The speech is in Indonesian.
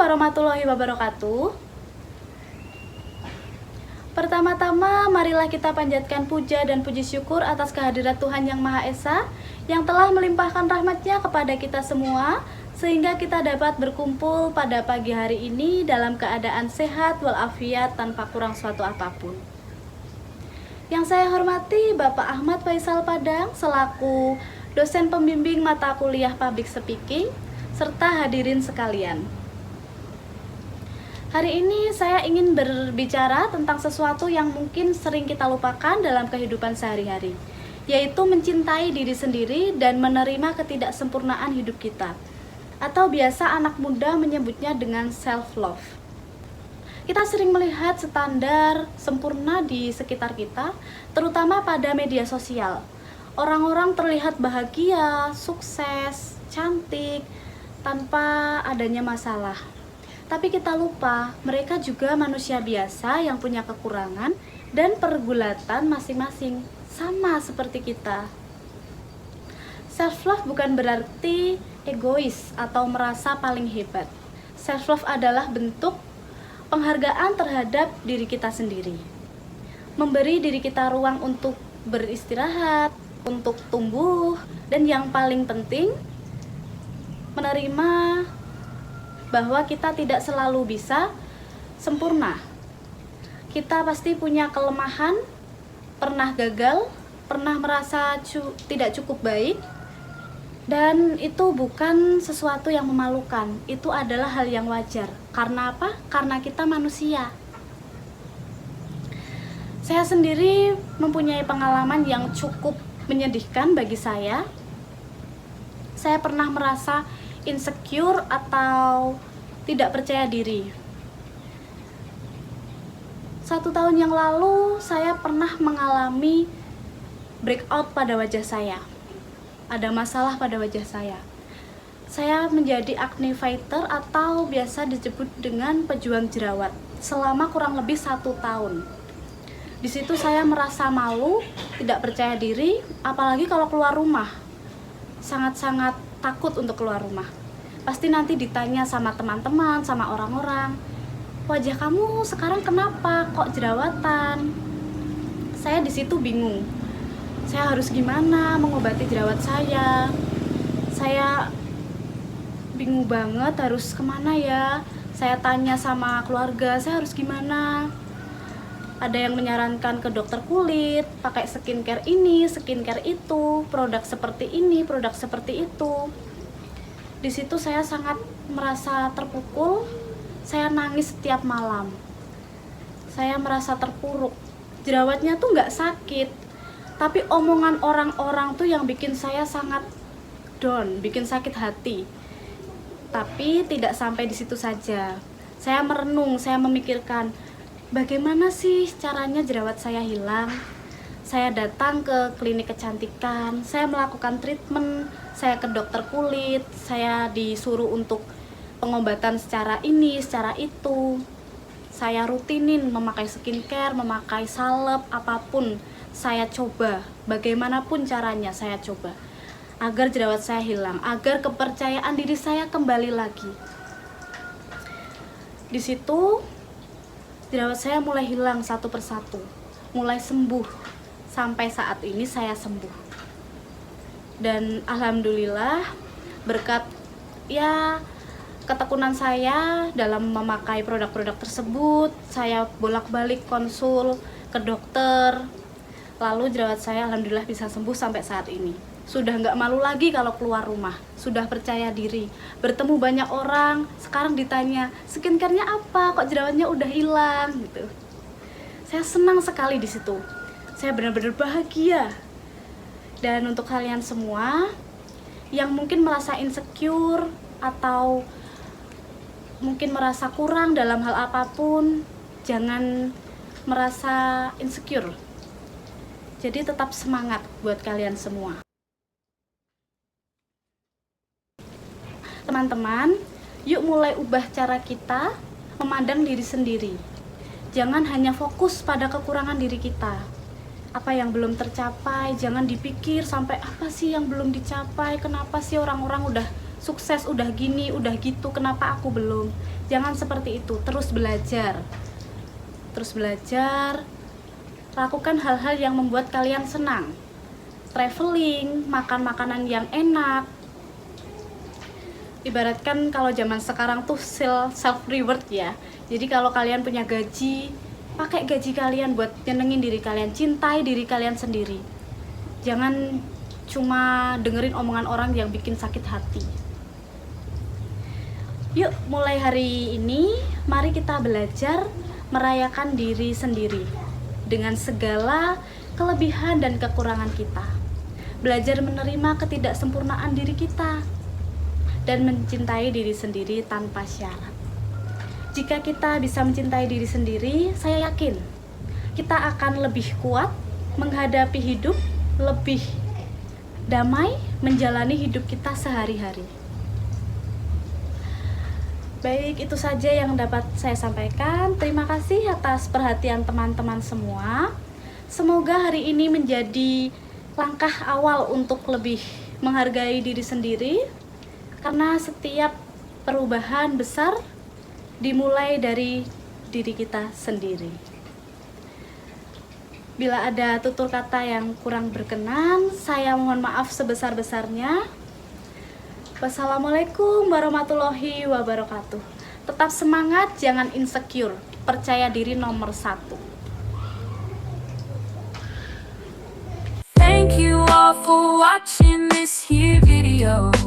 warahmatullahi wabarakatuh. Pertama-tama, marilah kita panjatkan puja dan puji syukur atas kehadirat Tuhan Yang Maha Esa yang telah melimpahkan rahmat-Nya kepada kita semua, sehingga kita dapat berkumpul pada pagi hari ini dalam keadaan sehat walafiat tanpa kurang suatu apapun. Yang saya hormati Bapak Ahmad Faisal Padang selaku dosen pembimbing mata kuliah Public Speaking, serta hadirin sekalian. Hari ini saya ingin berbicara tentang sesuatu yang mungkin sering kita lupakan dalam kehidupan sehari-hari, yaitu mencintai diri sendiri dan menerima ketidaksempurnaan hidup kita, atau biasa anak muda menyebutnya dengan self-love. Kita sering melihat standar sempurna di sekitar kita, terutama pada media sosial. Orang-orang terlihat bahagia, sukses, cantik, tanpa adanya masalah. Tapi kita lupa, mereka juga manusia biasa yang punya kekurangan dan pergulatan masing-masing, sama seperti kita. Self-love bukan berarti egois atau merasa paling hebat. Self-love adalah bentuk penghargaan terhadap diri kita sendiri. Memberi diri kita ruang untuk beristirahat, untuk tumbuh, dan yang paling penting, menerima bahwa kita tidak selalu bisa sempurna. Kita pasti punya kelemahan, pernah gagal, pernah merasa tidak cukup baik, dan itu bukan sesuatu yang memalukan. Itu adalah hal yang wajar. Karena apa? Karena kita manusia. Saya sendiri mempunyai pengalaman yang cukup menyedihkan bagi saya. Saya pernah merasa insecure atau tidak percaya diri. 1 tahun yang lalu saya pernah mengalami breakout pada wajah saya. Ada masalah pada wajah saya. Saya menjadi acne fighter atau biasa disebut dengan pejuang jerawat selama kurang lebih 1 tahun. Di situ saya merasa malu, tidak percaya diri, apalagi kalau keluar rumah. Sangat-sangat takut untuk keluar rumah. Pasti nanti ditanya sama teman-teman, sama orang-orang, wajah kamu sekarang kenapa? Kok jerawatan? Saya di situ bingung. Saya harus gimana mengobati jerawat saya? Saya bingung banget harus kemana ya? Saya tanya sama keluarga, saya harus gimana? Ada yang menyarankan ke dokter kulit, pakai skincare ini, skincare itu, produk seperti ini, produk seperti itu. Di situ saya sangat merasa terpukul, saya nangis setiap malam. Saya merasa terpuruk. Jerawatnya tuh nggak sakit, tapi omongan orang-orang tuh yang bikin saya sangat down, bikin sakit hati. Tapi tidak sampai di situ saja. Saya merenung, saya memikirkan, bagaimana sih caranya jerawat saya hilang? Saya datang ke klinik kecantikan, saya melakukan treatment, saya ke dokter kulit, saya disuruh untuk pengobatan secara ini, secara itu. Saya rutinin memakai skincare, memakai salep, apapun saya coba, bagaimanapun caranya saya coba agar jerawat saya hilang, agar kepercayaan diri saya kembali lagi. Di situ jerawat saya mulai hilang satu persatu, mulai sembuh. Sampai saat ini saya sembuh. Dan alhamdulillah berkat ketekunan saya dalam memakai produk-produk tersebut, saya bolak-balik konsul ke dokter. Lalu jerawat saya alhamdulillah bisa sembuh sampai saat ini. Sudah nggak malu lagi kalau keluar rumah, sudah percaya diri. Bertemu banyak orang, sekarang ditanya, skincare-nya apa? Kok jerawatnya udah hilang gitu. Saya senang sekali di situ. Saya benar-benar bahagia. Dan untuk kalian semua yang mungkin merasa insecure atau mungkin merasa kurang dalam hal apapun, jangan merasa insecure. Jadi tetap semangat buat kalian semua. Teman-teman, yuk mulai ubah cara kita memandang diri sendiri. Jangan hanya fokus pada kekurangan diri kita. Apa yang belum tercapai, jangan dipikir sampai apa sih yang belum dicapai, kenapa sih orang-orang udah sukses, udah gini, udah gitu, kenapa aku belum? Jangan seperti itu, terus belajar. Terus belajar, lakukan hal-hal yang membuat kalian senang. Traveling, makan makanan yang enak. Ibaratkan kalau zaman sekarang tuh self reward ya. Jadi kalau kalian punya gaji, pakai gaji kalian buat nyenengin diri kalian, cintai diri kalian sendiri. Jangan cuma dengerin omongan orang yang bikin sakit hati. Yuk, mulai hari ini mari kita belajar merayakan diri sendiri dengan segala kelebihan dan kekurangan kita. Belajar menerima ketidaksempurnaan diri kita dan mencintai diri sendiri tanpa syarat. Jika kita bisa mencintai diri sendiri, saya yakin kita akan lebih kuat menghadapi hidup, lebih damai menjalani hidup kita sehari-hari. Baik, itu saja yang dapat saya sampaikan. Terima kasih atas perhatian teman-teman semua. Semoga hari ini menjadi langkah awal untuk lebih menghargai diri sendiri, karena setiap perubahan besar dimulai dari diri kita sendiri. Bila ada tutur kata yang kurang berkenan, saya mohon maaf sebesar-besarnya. Wassalamualaikum warahmatullahi wabarakatuh. Tetap semangat, jangan insecure. Percaya diri nomor 1. Thank you all for watching this here video.